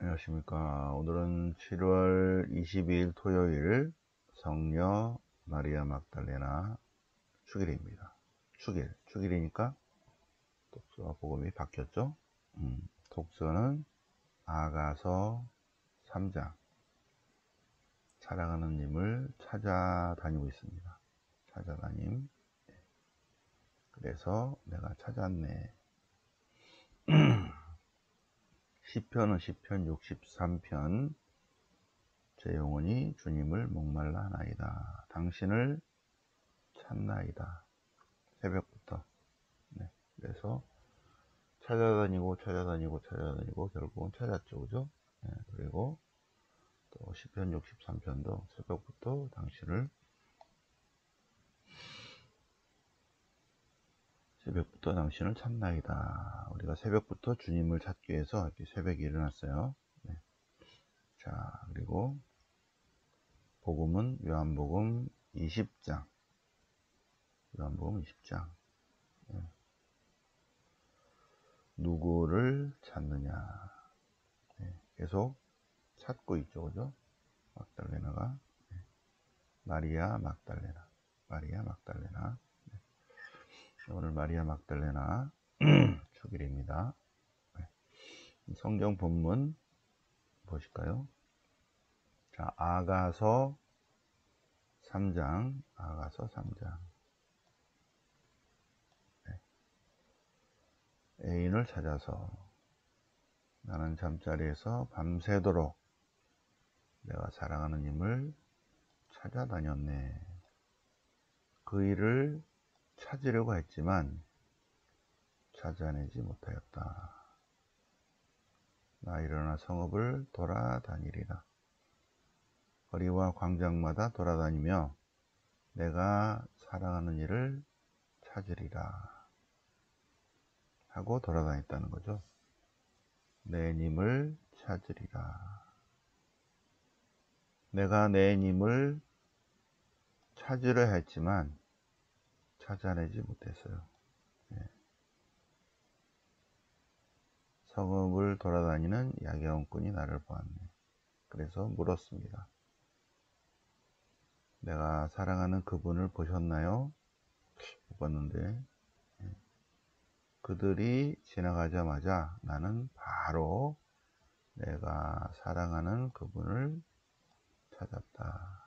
안녕하십니까. 오늘은 7월 22일 토요일 성녀 마리아 막달레나 축일입니다. 축일이니까 독서와 복음이 바뀌었죠. 독서는 아가서 3장, 사랑하는 님을 찾아다니고 있습니다. 찾아다님. 그래서 내가 찾았네. 시편은 시편 63편, 제 영혼이 주님을 목말라 하나이다. 당신을 찾나이다. 새벽부터. 네. 그래서 찾아다니고 결국은 찾았죠. 그죠? 네. 그리고 또 시편 63편도 새벽부터 당신을 찾나이다. 우리가 새벽부터 주님을 찾기 위해서 이렇게 새벽에 일어났어요. 네. 자, 그리고 복음은 요한복음 20장. 요한복음 20장. 네. 누구를 찾느냐. 네. 계속 찾고 있죠. 그죠? 막달레나가. 네. 마리아 막달레나. 네. 오늘 마리아 막달레나 축일입니다. 네. 성경 본문 보실까요? 자, 아가서 3장. 네. 애인을 찾아서 나는 잠자리에서 밤새도록 내가 사랑하는 님을 찾아다녔네. 그 일을 찾으려고 했지만 찾아내지 못하였다. 나 일어나 성읍을 돌아다니리라. 거리와 광장마다 돌아다니며 내가 사랑하는 이를 찾으리라 하고 돌아다녔다는 거죠. 내 님을 찾으리라. 내가 내 님을 찾으려 했지만 찾아내지 못했어요. 네. 성읍을 돌아다니는 야경꾼이 나를 보았네. 그래서 물었습니다. 내가 사랑하는 그분을 보셨나요? 못 봤는데. 그들이 지나가자마자 나는 바로 내가 사랑하는 그분을 찾았다.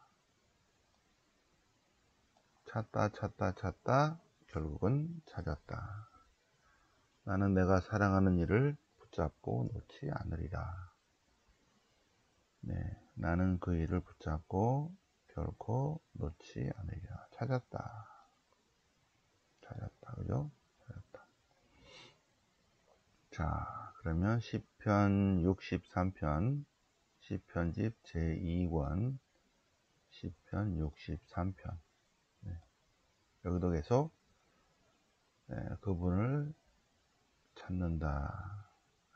찾다 결국은 찾았다. 나는 내가 사랑하는 이를 붙잡고 놓지 않으리라. 네, 나는 그 일을 붙잡고 결코 놓지 않으리라. 찾았다. 그죠? 찾았다. 자, 그러면 시편 63편, 시편집 제2권, 시편 63편. 네, 여기도 계속 그분을 찾는다.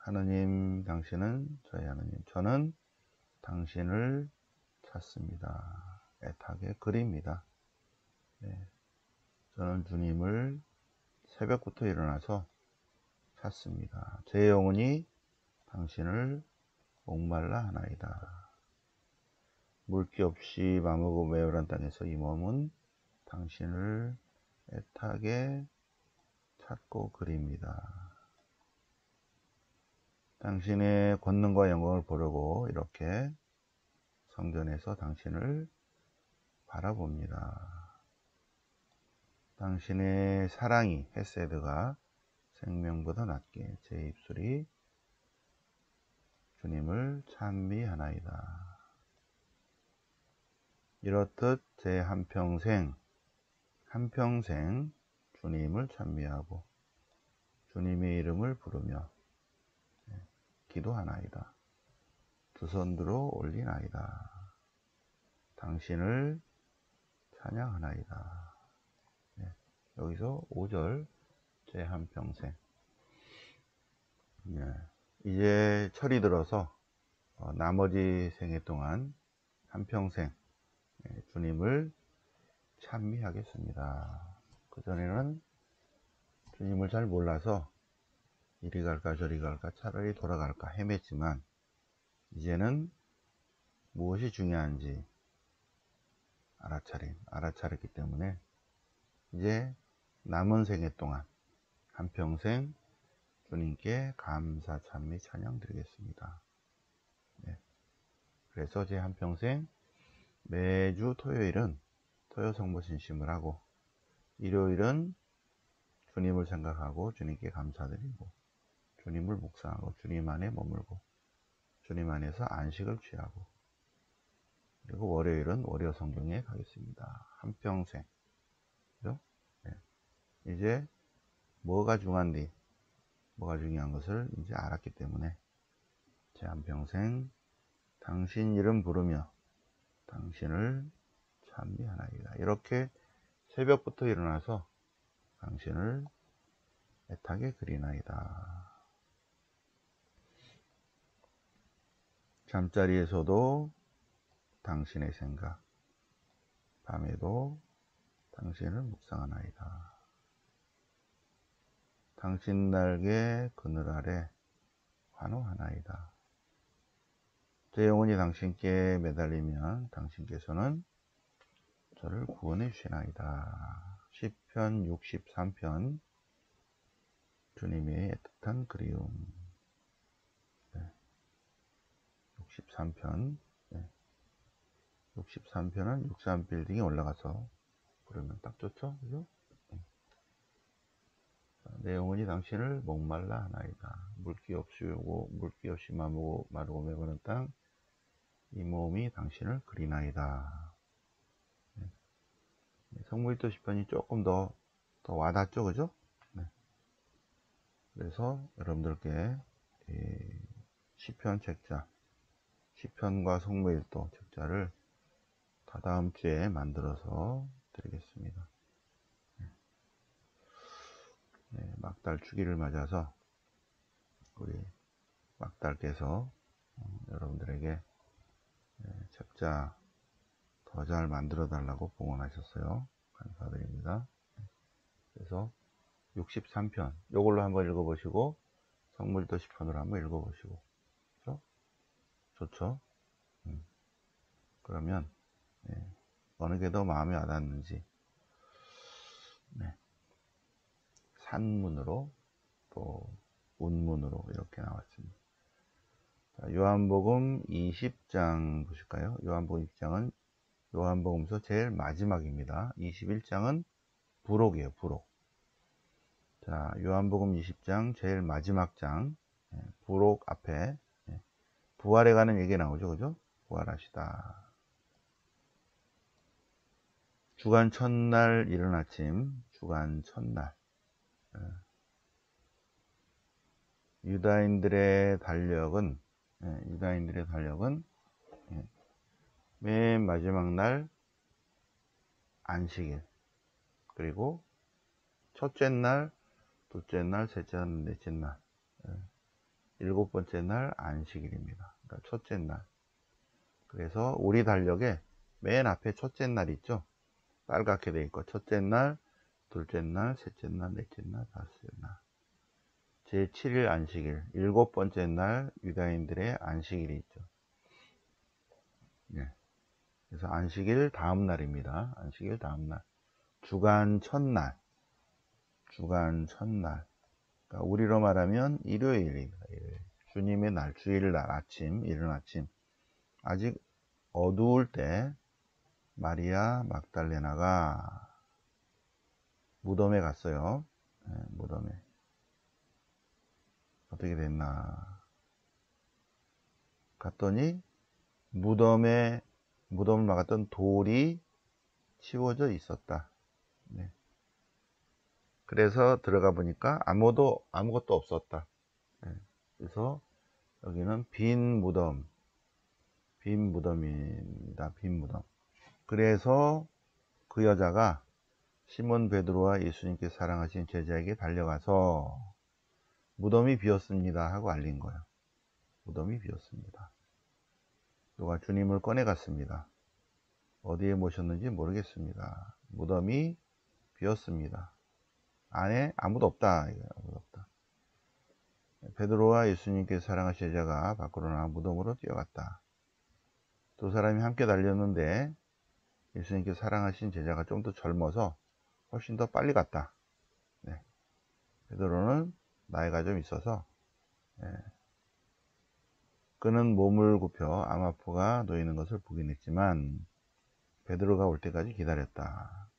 하느님, 당신은 저희 하느님, 저는 당신을 찾습니다. 애타게 그립니다. 네, 저는 주님을 새벽부터 일어나서 찾습니다. 제 영혼이 당신을 목말라 하나이다. 물기 없이 마르고 메마른 땅에서 이 몸은 당신을 애타게 찾고 그립니다. 당신의 권능과 영광을 보려고 이렇게 성전에서 당신을 바라봅니다. 당신의 사랑이 헤세드가 생명보다 낫게 제 입술이 주님을 찬미하나이다. 이렇듯 제 한평생 주님을 찬미하고 주님의 이름을 부르며 기도하나이다. 두 손 들어 올리나이다. 당신을 찬양하나이다. 네, 여기서 5절 제 한평생. 네, 이제 철이 들어서 나머지 생애 동안 한평생 주님을 찬미하겠습니다. 그전에는 주님을 잘 몰라서 이리 갈까 저리 갈까 차라리 돌아갈까 헤맸지만 이제는 무엇이 중요한지 알아차렸기 때문에 이제 남은 생애 동안 한평생 주님께 감사 찬미 찬양 드리겠습니다. 네. 그래서 제 한평생 매주 토요일은 토요 성모 신심을 하고, 일요일은 주님을 생각하고 주님께 감사드리고, 주님을 묵상하고 주님 안에 머물고 주님 안에서 안식을 취하고, 그리고 월요일은 월요 성경에 가겠습니다. 한평생. 그죠? 네. 이제 뭐가 중요한 것을 이제 알았기 때문에 제 한평생 당신 이름 부르며 당신을 찬미하나이다. 이렇게 새벽부터 일어나서 당신을 애타게 그리나이다. 잠자리에서도 당신의 생각, 밤에도 당신을 묵상하나이다. 당신 날개 그늘 아래 환호하나이다. 제 영혼이 당신께 매달리면 당신께서는 저를 구원해 주시나이다. 시편 63편 주님의 애틋한 그리움. 네. 63편. 네. 63편은 63빌딩에 올라가서 그러면 딱 좋죠? 그죠? 네. 내 영혼이 당신을 목말라 하나이다. 물기 없이 마르고 메마른 땅, 이 몸이 당신을 그리나이다. 네. 성무일도 시편이 조금 더 와닿죠, 그죠? 네. 그래서 여러분들께 시편 책자, 시편과 성무일도 책자를 다다음 주에 만들어서 드리겠습니다. 네, 막달 주기를 맞아서 우리 막달께서 여러분들에게 책자 더 잘 만들어 달라고 봉헌하셨어요. 감사드립니다. 그래서 63편 요걸로 한번 읽어보시고 성물도 시편으로 한번 읽어보시고, 그렇죠? 좋죠? 그러면 어느 게 더 마음에 와닿는지, 네. 산문으로 또 운문으로 이렇게 나왔습니다. 자, 요한복음 20장 보실까요? 요한복음 20장은 요한복음서 제일 마지막입니다. 21장은 부록이에요. 부록. 자, 요한복음 20장 제일 마지막 장, 부록 앞에 부활에 관한 얘기 나오죠. 그죠? 부활하시다. 주간 첫날 이른 아침, 주간 첫날. 유다인들의 달력은 맨 마지막 날 안식일, 그리고 첫째 날, 둘째 날, 셋째 날, 넷째 날, 일곱 번째 날 안식일입니다. 그러니까 첫째 날. 그래서 우리 달력에 맨 앞에 첫째 날 있죠? 빨갛게 돼 있고, 첫째 날, 둘째 날, 셋째 날, 넷째 날, 다섯째 날. 제7일 안식일, 일곱 번째 날 유다인들의 안식일이 있죠. 네. 그래서 안식일 다음 날입니다. 안식일 다음 날. 주간 첫날. 그러니까 우리로 말하면 일요일입니다. 일요일. 주님의 날, 주일날 아침, 이른 아침. 아직 어두울 때 마리아 막달레나가 무덤에 갔어요. 네, 무덤에. 어떻게 됐나. 갔더니 무덤을 막았던 돌이 치워져 있었다. 네. 그래서 들어가 보니까 아무것도 없었다. 네. 그래서 여기는 빈 무덤입니다. 빈 무덤. 그래서 그 여자가 시몬 베드로와 예수님께 사랑하신 제자에게 달려가서 무덤이 비었습니다 하고 알린 거예요. 무덤이 비었습니다. 누가 주님을 꺼내갔습니다. 어디에 모셨는지 모르겠습니다. 무덤이 비었습니다. 안에 아무도 없다. 아무도 없다. 베드로와 예수님께서 사랑하신 제자가 밖으로 나와 무덤으로 뛰어갔다. 두 사람이 함께 달렸는데 예수님께서 사랑하신 제자가 좀 더 젊어서 훨씬 더 빨리 갔다. 네. 베드로는 나이가 좀 있어서 그는 몸을 굽혀 암아포가 놓이는 것을 보긴 했지만 베드로가 올 때까지 기다렸다.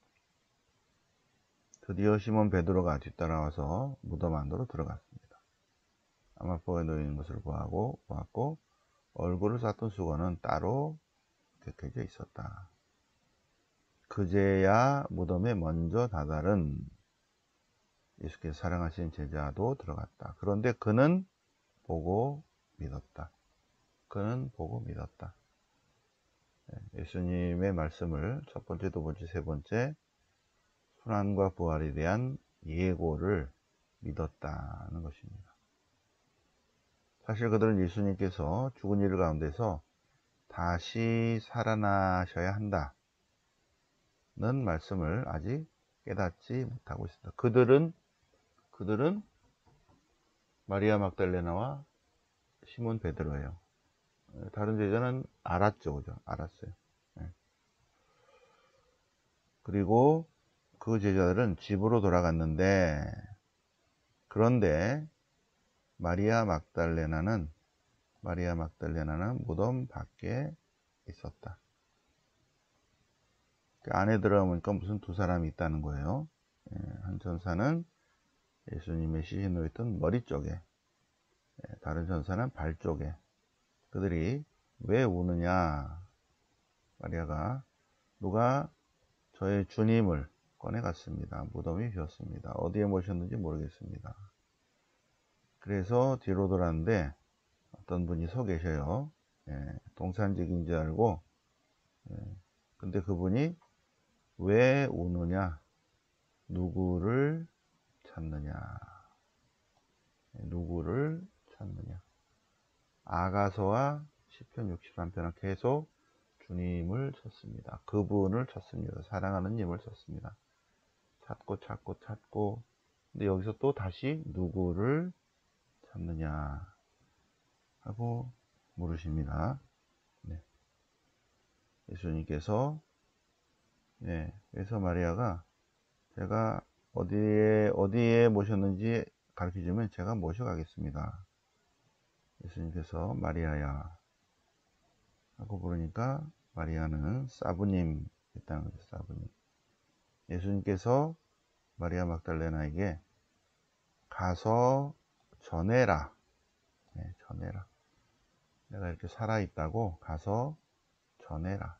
드디어 시몬 베드로가 뒤따라와서 무덤 안으로 들어갔습니다. 암아포가 놓이는 것을 보았고 얼굴을 쌌던 수건은 따로 벗겨져 있었다. 그제야 무덤에 먼저 다다른 예수께서 사랑하신 제자도 들어갔다. 그런데 그는 보고 믿었다. 그는 보고 믿었다. 예수님의 말씀을 첫 번째, 두 번째, 세 번째 순환과 부활에 대한 예고를 믿었다는 것입니다. 사실 그들은 예수님께서 죽은 일 가운데서 다시 살아나셔야 한다는 말씀을 아직 깨닫지 못하고 있습니다. 그들은 마리아 막달레나와 시몬 베드로예요. 다른 제자는 알았죠, 그죠? 알았어요. 그리고 그 제자들은 집으로 돌아갔는데, 그런데 마리아 막달레나는 무덤 밖에 있었다. 그 안에 들어가보니까 무슨 두 사람이 있다는 거예요. 한 천사는 예수님의 시신에 놓였던 머리 쪽에, 다른 천사는 발 쪽에. 그들이 왜 우느냐? 마리아가 누가 저의 주님을 꺼내갔습니다. 무덤이 비었습니다. 어디에 모셨는지 모르겠습니다. 그래서 뒤로 돌았는데 어떤 분이 서 계셔요. 동산직인 줄 알고. 근데 그분이 왜 우느냐? 누구를 찾느냐? 누구를 찾느냐? 아가서와 시편 61편은 계속 주님을 찾습니다. 그분을 찾습니다. 사랑하는 님을 찾습니다. 찾고. 근데 여기서 또 다시 누구를 찾느냐 하고 물으십니다. 네. 예수님께서 그래서 마리아가 제가 어디에 모셨는지 가르쳐주면 제가 모셔가겠습니다. 예수님께서 마리아야 하고 부르니까 마리아는 사부님 했다는 거죠. 사부님. 예수님께서 마리아 막달레나에게 가서 전해라. 전해라. 내가 이렇게 살아있다고 가서 전해라.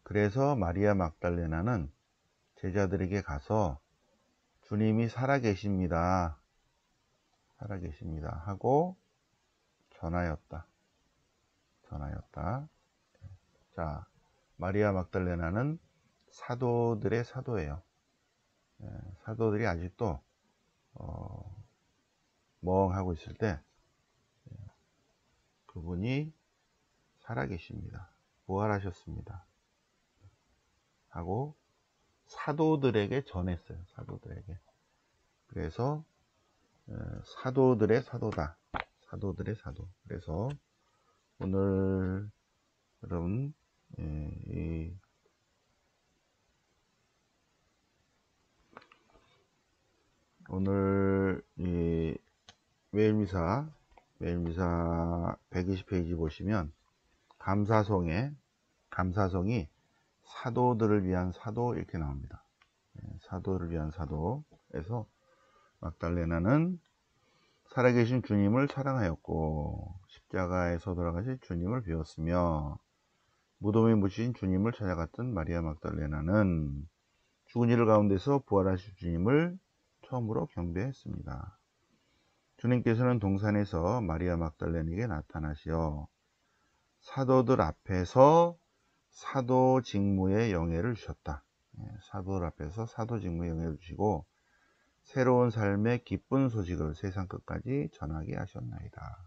그래서 마리아 막달레나는 제자들에게 가서 주님이 살아계십니다. 살아계십니다. 하고 전하였다. 자, 마리아 막달레나는 사도들의 사도예요. 사도들이 아직도 멍하고 있을 때 그분이 살아계십니다. 부활하셨습니다. 하고 사도들에게 전했어요. 사도들에게. 그래서 사도들의 사도다. 사도들의 사도. 그래서 오늘 여러분 오늘 이 매일미사 120페이지 보시면 감사성이 사도들을 위한 사도 이렇게 나옵니다. 사도를 위한 사도에서 막달레나는 살아계신 주님을 사랑하였고 십자가에서 돌아가신 주님을 배웠으며 무덤에 묻힌 주님을 찾아갔던 마리아 막달레나는 죽은 이들 가운데서 부활하신 주님을 처음으로 경배했습니다. 주님께서는 동산에서 마리아 막달레나에게 나타나시어 사도들 앞에서 사도 직무의 영예를 주셨다. 사도들 앞에서 사도 직무의 영예를 주시고 새로운 삶의 기쁜 소식을 세상 끝까지 전하게 하셨나이다.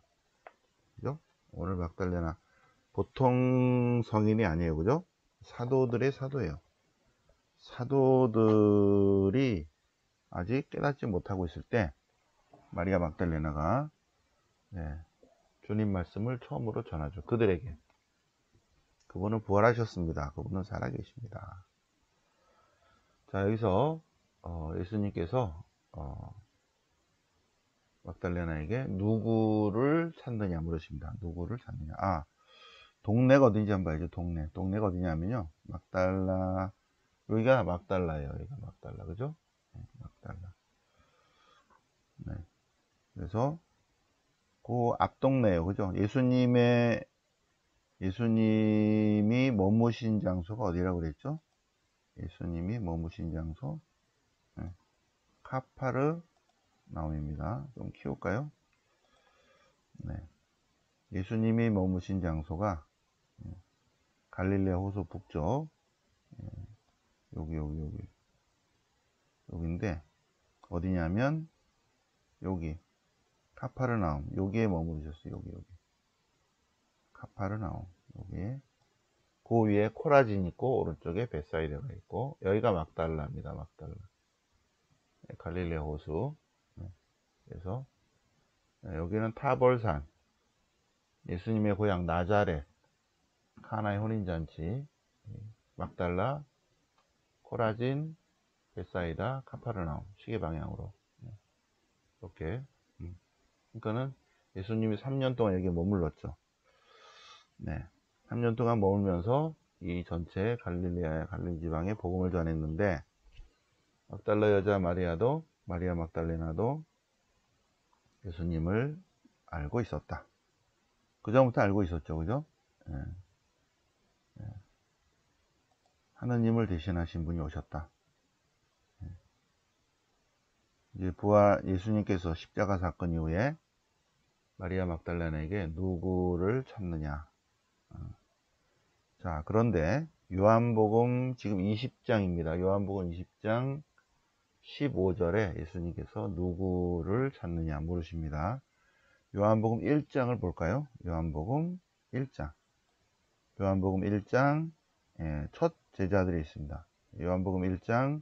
그죠? 오늘 막달레나 보통 성인이 아니에요. 그죠? 사도들의 사도예요. 사도들이 아직 깨닫지 못하고 있을 때 마리아 막달레나가 주님 말씀을 처음으로 전하죠. 그들에게. 그분은 부활하셨습니다. 그분은 살아계십니다. 자, 여기서 예수님께서 막달레나에게 누구를 찾느냐 물으십니다. 누구를 찾느냐. 동네가 어딘지 한번 봐야죠. 동네가 어디냐면요, 막달라, 여기가 막달라예요. 여기가 막달라, 그죠? 막달라. 그래서 그 앞동네예요, 그죠? 예수님이 머무신 장소가 어디라고 그랬죠? 예수님이 머무신 장소, 카파르나움입니다. 좀 키울까요? 예수님이 머무신 장소가 갈릴레아 호수 북쪽, 여기인데, 어디냐면 여기 카파르나움, 여기에 머무르셨어요. 여기 카파르나움, 여기에. 그 위에 코라진 있고 오른쪽에 벳사이다가 있고, 여기가 막달라입니다. 막달라, 갈릴레아 호수. 그래서 여기는 타볼산, 예수님의 고향 나자렛, 카나의 혼인잔치, 막달라, 코라진, 벳사이다, 카파르나움, 시계 방향으로 이렇게. 그러니까는 예수님이 3년 동안 여기에 머물렀죠. 3년 동안 머물면서 이 전체 갈릴리 지방에 복음을 전했는데, 막달라 여자 마리아 막달레나도 예수님을 알고 있었다. 그 전부터 알고 있었죠, 그죠? 하느님을 대신하신 분이 오셨다. 이제 예수님께서 십자가 사건 이후에 마리아 막달레나에게 누구를 찾느냐. 자, 그런데 요한복음 지금 20장입니다. 요한복음 20장 15절에 예수님께서 누구를 찾느냐 물으십니다. 요한복음 1장을 볼까요? 요한복음 1장. 요한복음 1장 첫 제자들이 있습니다. 요한복음 1장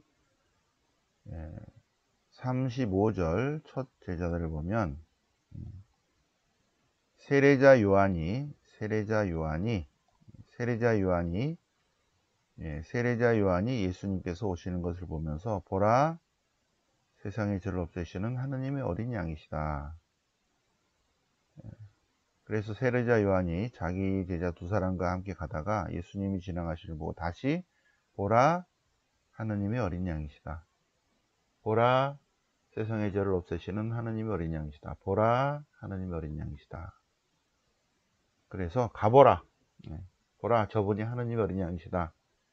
35절 첫 제자들을 보면, 세례자 요한이 예수님께서 오시는 것을 보면서, 보라, 세상의 죄를 없애시는 하느님의 어린 양이시다. 그래서 세례자 요한이 자기 제자 두 사람과 함께 가다가 예수님이 지나가시를 보고 다시, 보라, 하느님의 어린 양이시다. 보라, 세상의 죄를 없애시는 하느님의 어린 양이시다. 보라, 하느님의 어린 양이시다. 그래서 가보라. 보라, 저분이 하느님의 어린 양이시다.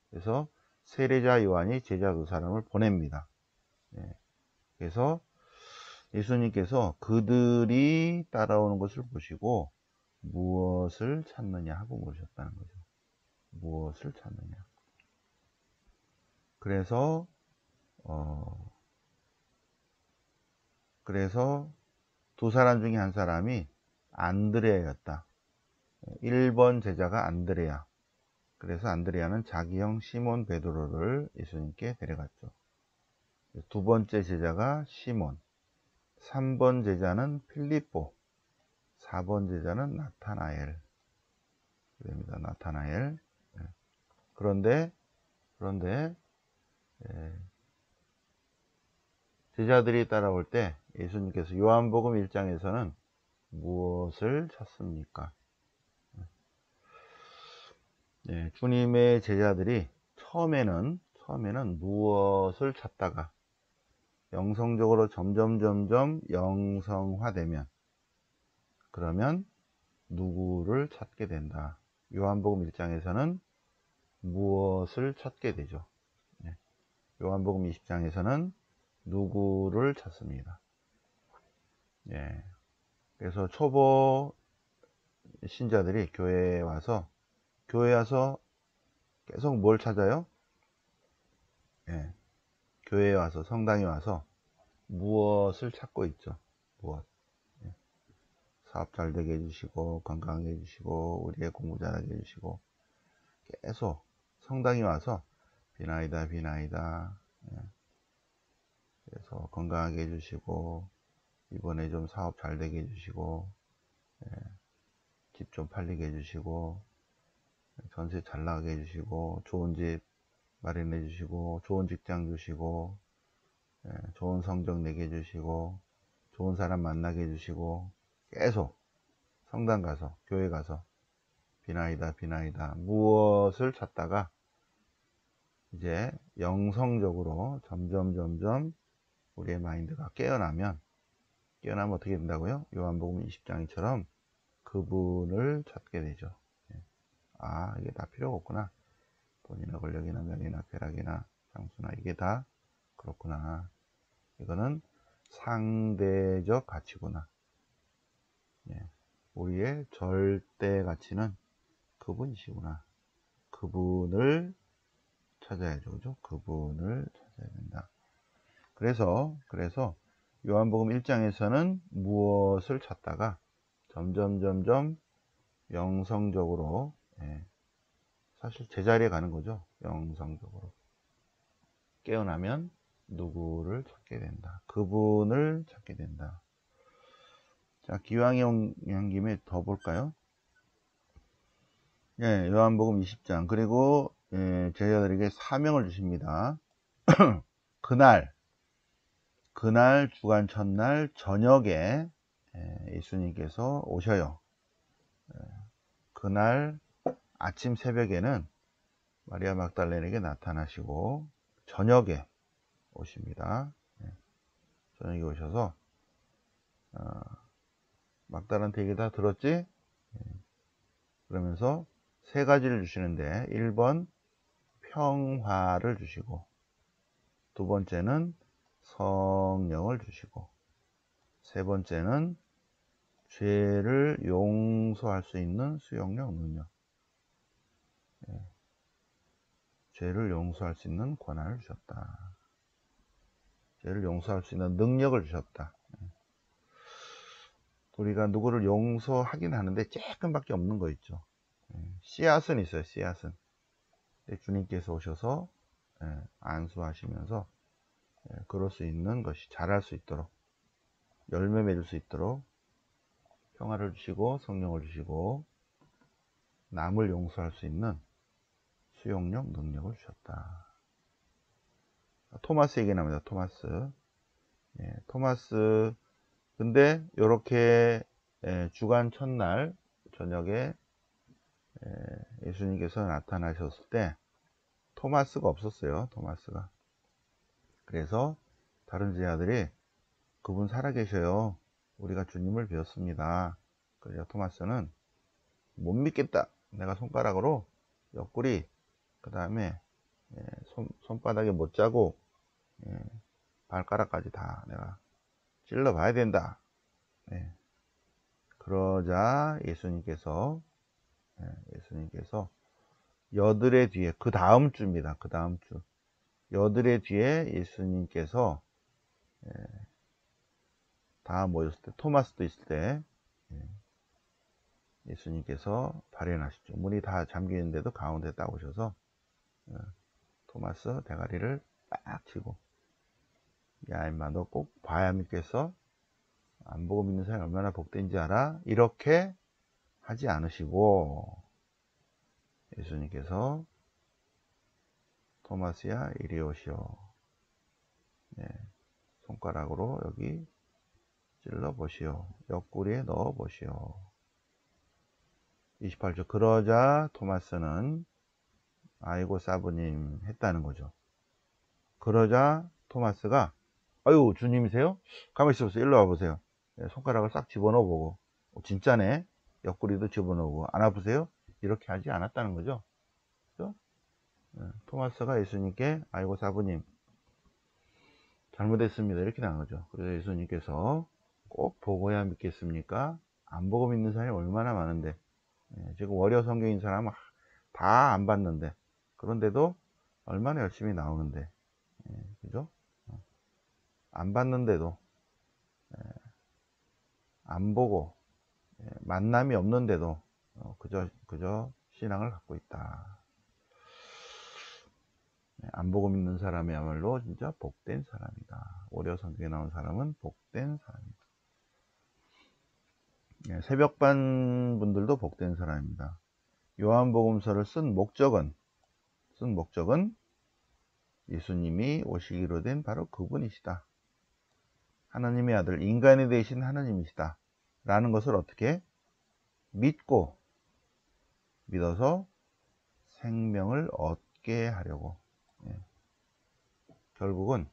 그래서 세례자 요한이 제자 두 사람을 보냅니다. 그래서 예수님께서 그들이 따라오는 것을 보시고 무엇을 찾느냐 하고 물으셨다는 거죠. 무엇을 찾느냐. 그래서 두 사람 중에 한 사람이 안드레아였다. 1번 제자가 안드레아. 그래서 안드레아는 자기 형 시몬 베드로를 예수님께 데려갔죠. 두 번째 제자가 시몬, 3번 제자는 필리포, 4번 제자는 나타나엘. 그럽니다. 나타나엘. 그런데 제자들이 따라올 때 예수님께서 요한복음 1장에서는 무엇을 찾습니까? 주님의 제자들이 처음에는 무엇을 찾다가 영성적으로 점점 영성화되면, 그러면 누구를 찾게 된다. 요한복음 1장에서는 무엇을 찾게 되죠. 요한복음 20장에서는 누구를 찾습니다. 그래서 초보 신자들이 교회에 와서 계속 뭘 찾아요? 교회에 와서, 성당에 와서 무엇을 찾고 있죠. 무엇. 사업 잘 되게 해주시고, 건강하게 해주시고, 우리의 공부 잘하게 해주시고, 계속 성당에 와서 비나이다. 그래서 건강하게 해주시고, 이번에 좀 사업 잘 되게 해주시고, 집 좀 팔리게 해주시고, 전세 잘 나가게 해주시고, 좋은 집 마련해 주시고, 좋은 직장 주시고, 좋은 성적 내게 해주시고, 좋은 사람 만나게 해주시고, 계속 성당 가서, 교회 가서 비나이다 비나이다 무엇을 찾다가 이제 영성적으로 점점 우리의 마인드가 깨어나면 어떻게 된다고요? 요한복음 20장처럼 그분을 찾게 되죠. 아, 이게 다 필요가 없구나. 돈이나 권력이나 명예나 쾌락이나 장수나 이게 다 그렇구나. 이거는 상대적 가치구나. 우리의 절대 가치는 그분이시구나. 그분을 찾아야죠. 그죠? 그분을 찾아야 된다. 그래서 요한복음 1장에서는 무엇을 찾다가 점점 영성적으로, 사실 제자리에 가는 거죠. 영성적으로 깨어나면 누구를 찾게 된다. 그분을 찾게 된다. 자, 기왕이 온 김에 더 볼까요? 요한복음 20장. 그리고 제자들에게 사명을 주십니다. 그날 주간 첫날 저녁에 예수님께서 오셔요. 그날 아침 새벽에는 마리아 막달레에게 나타나시고 저녁에 오십니다. 저녁에 오셔서 막달한테 얘기 다 들었지? 그러면서 세 가지를 주시는데 1번 평화를 주시고, 두 번째는 성령을 주시고, 세 번째는 죄를 용서할 수 있는 수용력, 능력. 죄를 용서할 수 있는 권한을 주셨다. 죄를 용서할 수 있는 능력을 주셨다. 우리가 누구를 용서하긴 하는데 조금밖에 없는 거 있죠. 씨앗은 있어요. 씨앗은. 주님께서 오셔서 안수하시면서 그럴 수 있는 것이 자랄 수 있도록, 열매 맺을 수 있도록 평화를 주시고 성령을 주시고 남을 용서할 수 있는 수용력, 능력을 주셨다. 토마스 얘기 나옵니다. 토마스. 근데 이렇게 주간 첫날 저녁에 예수님께서 나타나셨을 때 토마스가 없었어요. 토마스가. 그래서 다른 제자들이 그분 살아계셔요. 우리가 주님을 뵈었습니다. 그래서 토마스는 못 믿겠다. 내가 손가락으로 옆구리, 그 다음에 손바닥에 못 자고 발가락까지 다 내가 찔러 봐야 된다. 그러자 예수님께서 여드레 뒤에, 그 다음 주입니다. 그 다음 주 여드레 뒤에 예수님께서 다 모였을 때, 토마스도 있을 때 예수님께서 발현하시죠. 문이 다 잠기는데도 가운데 딱 오셔서 토마스 대가리를 딱 치고, 야 임마 너 꼭 봐야 믿겠어? 안 보고 믿는 사람이 얼마나 복된지 알아? 이렇게 하지 않으시고 예수님께서 토마스야 이리 오시오. 손가락으로 여기 찔러 보시오. 옆구리에 넣어 보시오. 28절. 그러자 토마스는 아이고 사부님 했다는 거죠. 그러자 토마스가 아유 주님이세요? 가만히 있어보세요. 일로 와보세요. 손가락을 싹 집어넣어 보고 진짜네. 옆구리도 집어넣고 안 아프세요? 이렇게 하지 않았다는 거죠. 그렇죠? 토마스가 예수님께 아이고 사부님 잘못했습니다 이렇게 나온 거죠. 그래서 예수님께서 꼭 보고야 믿겠습니까? 안 보고 믿는 사람이 얼마나 많은데, 지금 월요 성경인 사람은 다 안 봤는데, 그런데도 얼마나 열심히 나오는데, 그죠? 안 봤는데도, 안 보고, 만남이 없는데도 그저 신앙을 갖고 있다. 안 보고 믿는 사람이야말로 진짜 복된 사람이다. 월요 성경에 나온 사람은 복된 사람이다. 새벽반 분들도 복된 사람입니다. 요한복음서를 쓴 목적은 예수님이 오시기로 된 바로 그분이시다. 하나님의 아들, 인간이 되신 하나님이시다. 라는 것을 어떻게 믿어서 생명을 얻게 하려고. 결국은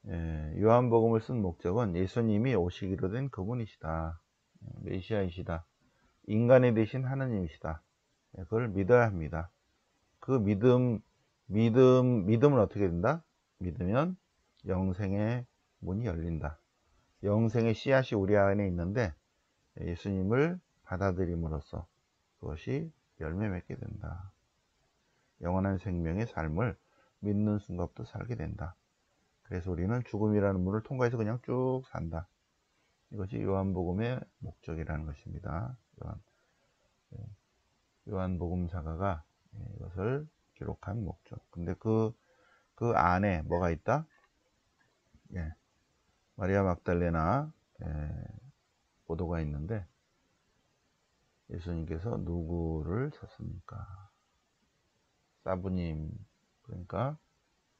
요한복음을 쓴 목적은 예수님이 오시기로 된 그분이시다. 메시아이시다. 인간이 되신 하나님이시다. 그걸 믿어야 합니다. 그 믿음은 어떻게 된다? 믿으면 영생의 문이 열린다. 영생의 씨앗이 우리 안에 있는데 예수님을 받아들임으로써 그것이 열매 맺게 된다. 영원한 생명의 삶을 믿는 순간부터 살게 된다. 그래서 우리는 죽음이라는 문을 통과해서 그냥 쭉 산다. 이것이 요한복음의 목적이라는 것입니다. 요한복음 작가가 이것을 기록한 목적. 근데 그 안에 뭐가 있다? 마리아 막달레나 보도가 있는데 예수님께서 누구를 찾습니까? 사부님, 그러니까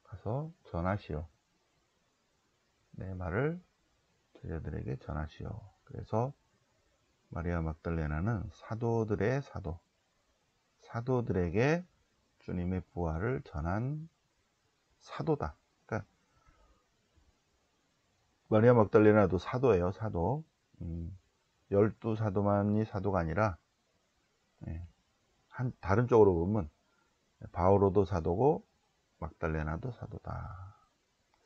가서 전하시오. 내 말을 제자들에게 전하시오. 그래서 마리아 막달레나는 사도들의 사도들에게 주님의 부활을 전한 사도다. 그러니까 마리아 막달레나도 사도예요. 사도. 12사도만이 사도가 아니라 다른 쪽으로 보면 바오로도 사도고 막달레나도 사도다.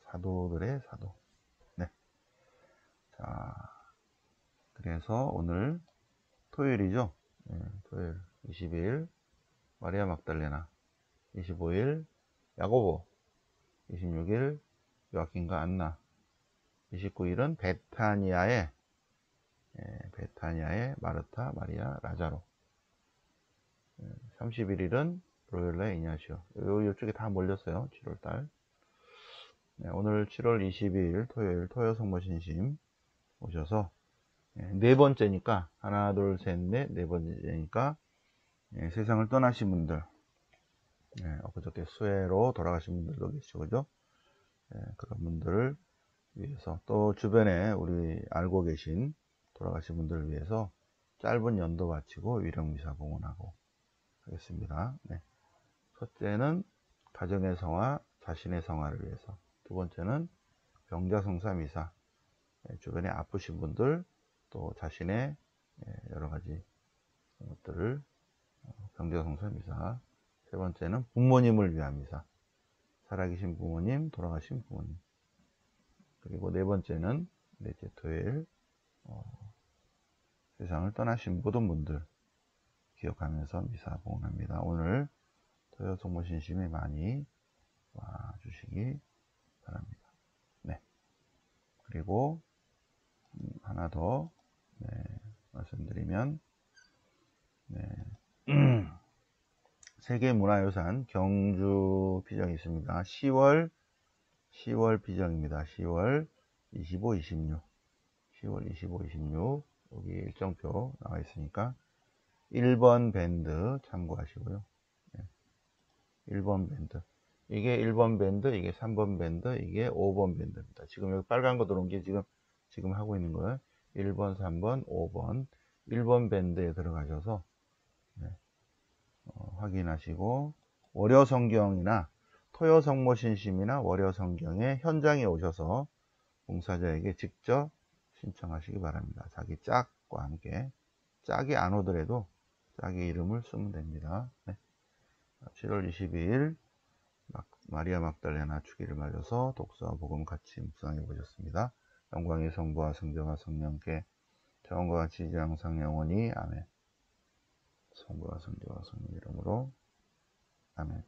사도들의 사도. 네. 자, 그래서 오늘 토요일이죠. 토요일 22일 마리아 막달레나, 25일 야고보, 26일 요아킨과 안나, 29일은 베타니아의 마르타, 마리아, 라자로, 31일은 로열라 이냐시오. 이쪽에 다 몰렸어요. 7월달. 오늘 7월 22일 토요일 토요성모신심 오셔서 네 번째니까 하나 둘 셋 넷 네 번째니까 세상을 떠나신 분들, 엊그저께 수해로 돌아가신 분들도 계시죠, 그죠? 그런 분들을 위해서 또 주변에 우리 알고 계신 돌아가신 분들을 위해서 짧은 연도 바치고 위령미사 봉헌하고 하겠습니다. 첫째는 가정의 성화, 자신의 성화를 위해서. 두 번째는 병자성사 미사, 주변에 아프신 분들 또 자신의 여러 가지 것들을 병자성사 미사. 세 번째는 부모님을 위한 미사, 살아계신 부모님, 돌아가신 부모님. 그리고 네 번째는 넷째 토요일 세상을 떠나신 모든 분들 기억하면서 미사 봉헌합니다. 오늘 토요 성모신심에 많이 와주시기 바랍니다. 그리고 하나 더 말씀드리면 세계문화유산 경주 비정이 있습니다. 10월 비정입니다. 10월 25, 26 10월 25, 26 여기 일정표 나와 있으니까 1번 밴드 참고하시고요. 1번 밴드, 이게 1번 밴드, 이게 3번 밴드, 이게 5번 밴드입니다. 지금 여기 빨간 거 들어온 게 지금 하고 있는 거예요. 1번, 3번, 5번 1번 밴드에 들어가셔서 확인하시고 월요성경이나 토요성모신심이나 월요성경의 현장에 오셔서 봉사자에게 직접 신청하시기 바랍니다. 자기 짝과 함께. 짝이 안 오더라도 짝의 이름을 쓰면 됩니다. 7월 22일 마리아 막달레나 주기를 맞아서 독서와 복음 같이 묵상해 보셨습니다. 영광의 성부와 성자와 성령께 처음과 같이 이제 항상 영원히 아멘. 성부와 성자와 성령 이름으로 아멘.